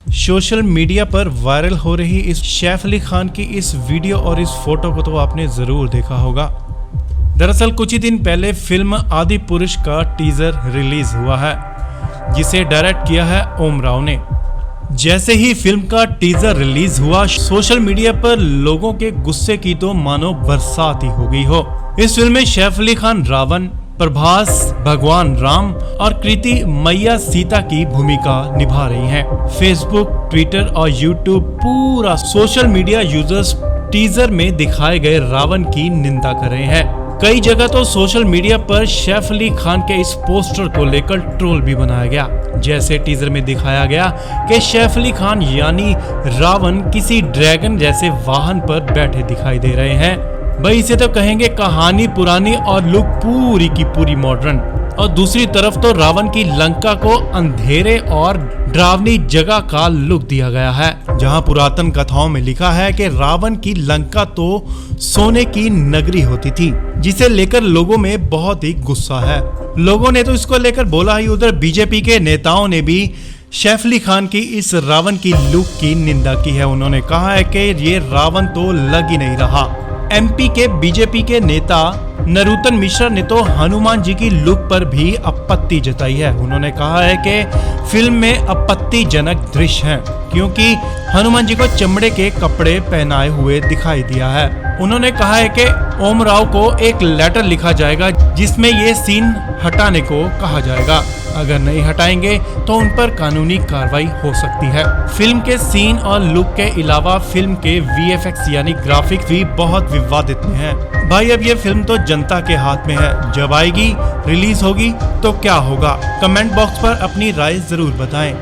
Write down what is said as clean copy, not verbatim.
Social media पर viral हो रही इस सैफ अली खान की इस वीडियो और इस फोटो को तो आपने जरूर देखा होगा। दरअसल कुछ ही दिन पहले फिल्म आदि पुरुष का टीजर रिलीज हुआ है, जिसे डायरेक्ट किया है ओम राव ने। जैसे ही फिल्म का टीजर रिलीज हुआ, सोशल मीडिया पर लोगों के गुस्से की तो मानो बरसात ही हो गई हो। इस फिल्म में सैफ अली खान रावण, प्रभास भगवान राम और कृति मैया सीता की भूमिका निभा रही हैं। फेसबुक, ट्विटर और यूट्यूब पूरा सोशल मीडिया यूजर्स टीजर में दिखाए गए रावण की निंदा कर रहे हैं। कई जगह तो सोशल मीडिया पर सैफ अली खान के इस पोस्टर को लेकर ट्रोल भी बनाया गया। जैसे टीजर में दिखाया गया कि सैफ अली खान यानी रावण किसी ड्रैगन जैसे वाहन पर बैठे दिखाई दे रहे हैं। भाई इसे तो कहेंगे कहानी पुरानी और लुक पूरी की पूरी मॉडर्न। और दूसरी तरफ तो रावण की लंका को अंधेरे और डरावनी जगह का लुक दिया गया है, जहां पुरातन कथाओं में लिखा है कि रावण की लंका तो सोने की नगरी होती थी, जिसे लेकर लोगों में बहुत ही गुस्सा है। लोगों ने तो इसको लेकर बोला ही, उधर बीजेपी के नेताओं ने भी सैफ अली खान की इस रावण की लुक की निंदा की है। उन्होंने कहा है कि ये रावण तो लग ही नहीं रहा। एमपी के बीजेपी के नेता नरोत्तम मिश्रा ने तो हनुमान जी की लुक पर भी आपत्ति जताई है। उन्होंने कहा है कि फिल्म में आपत्तिजनक दृश्य हैं, क्योंकि हनुमान जी को चमड़े के कपड़े पहनाए हुए दिखाई दिया है। उन्होंने कहा है कि ओम राव को एक लेटर लिखा जाएगा जिसमें ये सीन हटाने को कहा जाएगा। अगर नहीं हटाएंगे तो उन पर कानूनी कार्रवाई हो सकती है। फिल्म के सीन और लुक के अलावा फिल्म के VFX यानी ग्राफिक्स भी बहुत विवादित में हैं। भाई अब ये फिल्म तो जनता के हाथ में है, जब आएगी रिलीज होगी तो क्या होगा, कमेंट बॉक्स पर अपनी राय जरूर बताएं।